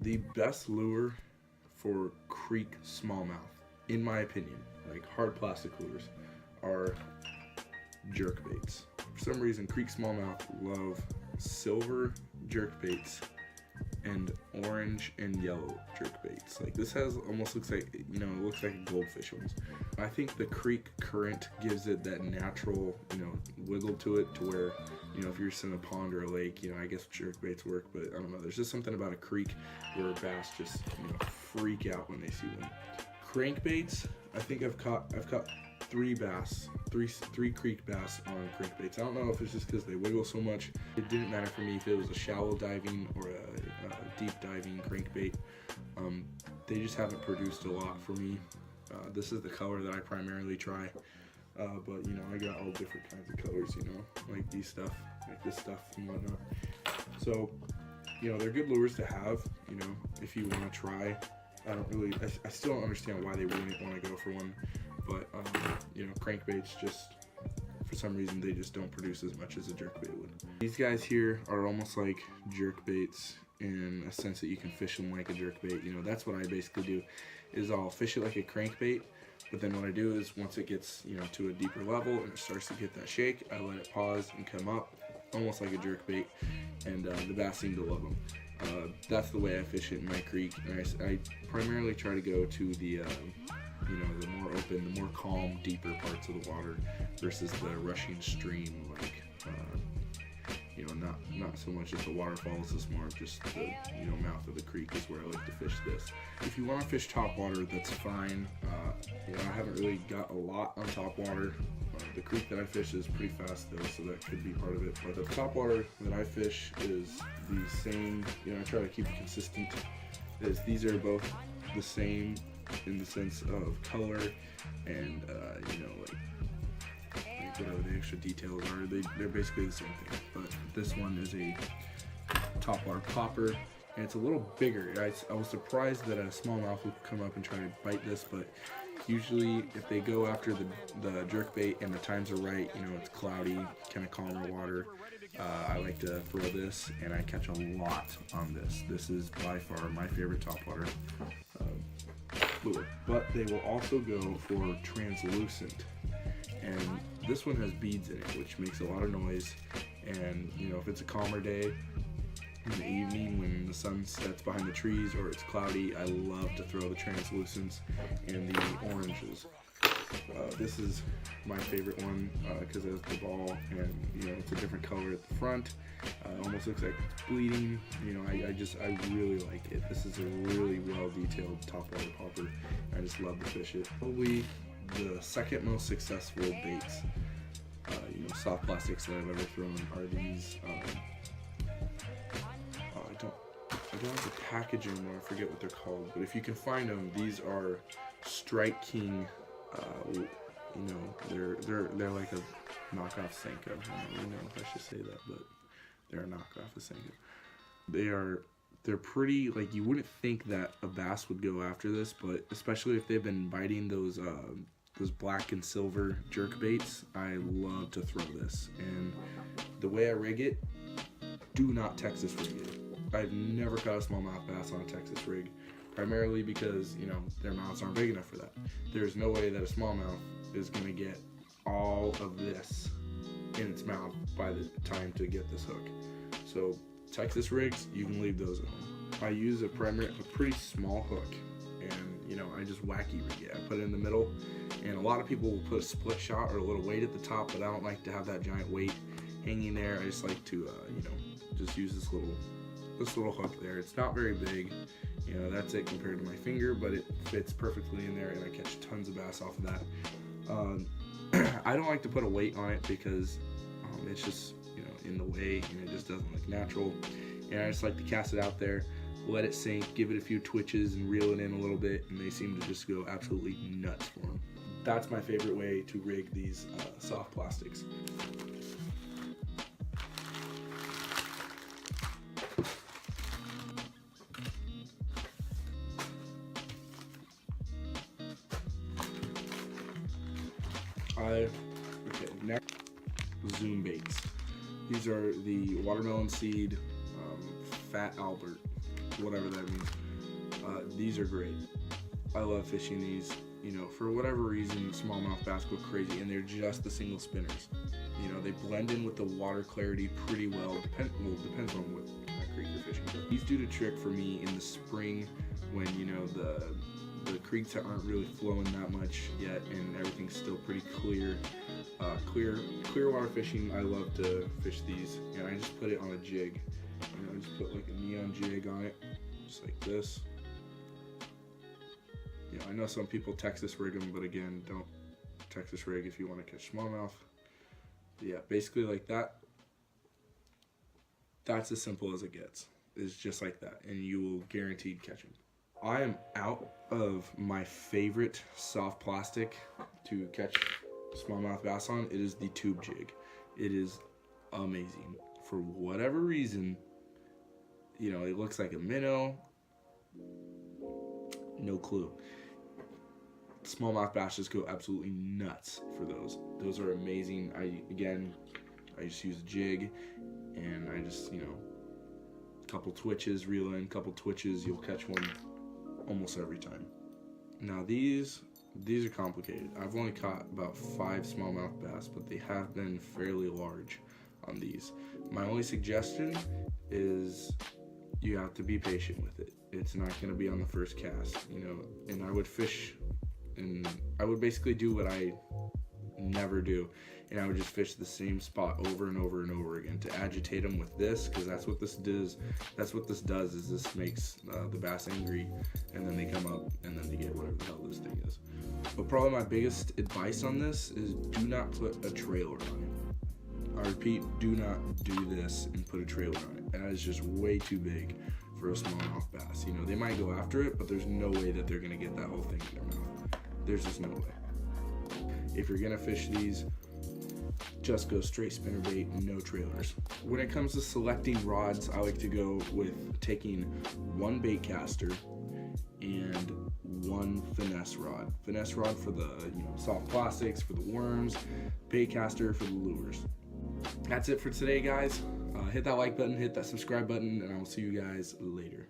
The best lure for creek smallmouth, in my opinion, like hard plastic lures, are jerk baits. For some reason, creek smallmouth love silver jerk baits and orange and yellow jerk baits. Like this has almost looks like, it looks like a goldfish almost. I think the creek current gives it that natural, wiggle to it, to where, if you're just in a pond or a lake, I guess jerk baits work, but I don't know. There's just something about a creek where bass just, freak out when they see one. Crankbaits, I think I've caught three creek bass on crankbaits. I don't know if it's just because they wiggle so much. It didn't matter for me if it was a shallow diving or a deep diving crankbait. They just haven't produced a lot for me. This is the color that I primarily try, but I got all different kinds of colors, like these stuff, like this stuff and whatnot. So, they're good lures to have, if you want to try. I still don't understand why they wouldn't want to go for one, but crankbaits just, for some reason, they just don't produce as much as a jerkbait would. These guys here are almost like jerkbaits in a sense that you can fish them like a jerkbait. That's what I basically do, is I'll fish it like a crankbait, but then what I do is once it gets, to a deeper level and it starts to get that shake, I let it pause and come up, almost like a jerkbait, and the bass seem to love them. That's the way I fish it in my creek, and I primarily try to go to the the more open, the more calm, deeper parts of the water versus the rushing stream, like not so much as the waterfalls, it's more of just the mouth of the creek is where I like to fish this. If you want to fish top water, that's fine. I haven't really got a lot on top water. The creek that I fish is pretty fast though, so that could be part of it. But the top water that I fish is the same. I try to keep it consistent. These are both the same in the sense of color and like whatever the extra details are. They're basically the same thing. But this one is a top water popper, and it's a little bigger. I was surprised that a smallmouth would come up and try to bite this, but usually if they go after the jerkbait and the times are right, it's cloudy, kind of calmer water, I like to throw this, and I catch a lot on this. This is by far my favorite topwater lure. But they will also go for translucent, and this one has beads in it, which makes a lot of noise. And if it's a calmer day in the evening when the sun sets behind the trees or it's cloudy, I love to throw the translucents and the oranges. This is my favorite one because it has the ball, and it's a different color at the front. Almost looks like it's bleeding. I really like it. This is a really well detailed topwater popper. I just love to fish it. Probably the second most successful baits, soft plastics that I've ever thrown, are these. I don't have the package anymore. I forget what they're called, but if you can find them, these are Strike King. They're like a knockoff Senko. I don't really know if I should say that, but they're a knockoff of Senko. They're pretty, like, you wouldn't think that a bass would go after this, but especially if they've been biting those black and silver jerk baits, I love to throw this. And the way I rig it, do not Texas rig it. I've never caught a smallmouth bass on a Texas rig, primarily because their mouths aren't big enough for that. There's no way that a smallmouth is going to get all of this in its mouth by the time to get this hook. So Texas rigs, you can leave those at home. I use a pretty small hook, and I just wacky rig it. I put it in the middle, and a lot of people will put a split shot or a little weight at the top, but I don't like to have that giant weight hanging there. I just like to just use this little hook there. It's not very big, that's it compared to my finger, but it fits perfectly in there, and I catch tons of bass off of that. I don't like to put a weight on it because it's just in the way, and it just doesn't look natural. And I just like to cast it out there, let it sink, give it a few twitches, and reel it in a little bit, and they seem to just go absolutely nuts for them. That's my favorite way to rig these soft plastics. Next, Zoom baits. These are the watermelon seed Fat Albert. whatever that means. These are great. I love fishing these. You know, for whatever reason, smallmouth bass go crazy, and they're just the single spinners. You know, they blend in with the water clarity pretty well. Depends on what kind of creek you're fishing. But these do the trick for me in the spring when, you know, the creeks aren't really flowing that much yet, and everything's still pretty clear. Clear water fishing, I love to fish these, and I just put it on a jig. You know, I just put like a neon jig on it, just like this. You know, I know some people Texas rig them, but again, don't Texas rig if you want to catch smallmouth. But yeah, basically like that. That's as simple as it gets. It's just like that, and you will guaranteed catch them. I am out of my favorite soft plastic to catch smallmouth bass on. It is the tube jig. It is amazing. For whatever reason, you know, it looks like a minnow. No clue. Smallmouth bass just go absolutely nuts for those. Those are amazing. I just use a jig, and I just, you know, couple twitches, reel in, couple twitches, you'll catch one almost every time. Now these are complicated. I've only caught about 5 smallmouth bass, but they have been fairly large on these. My only suggestion is you have to be patient with it. It's not going to be on the first cast, you know, and I would fish, and I would basically do what I never do, and I would just fish the same spot over and over and over again to agitate them with this, because that's what this does. That's what this does, is this makes the bass angry, and then they come up and then they get whatever the hell this thing is. But probably my biggest advice on this is do not put a trailer on it. I repeat, do not do this and put a trailer on it. That is just way too big for a smallmouth bass. You know, they might go after it, but there's no way that they're gonna get that whole thing in their mouth. There's just no way. If you're gonna fish these, just go straight spinnerbait, no trailers. When it comes to selecting rods, I like to go with taking one bait caster and one finesse rod. Finesse rod for the, you know, soft plastics, for the worms, bait caster for the lures. That's it for today, guys. Hit that like button, hit that subscribe button, and I will see you guys later.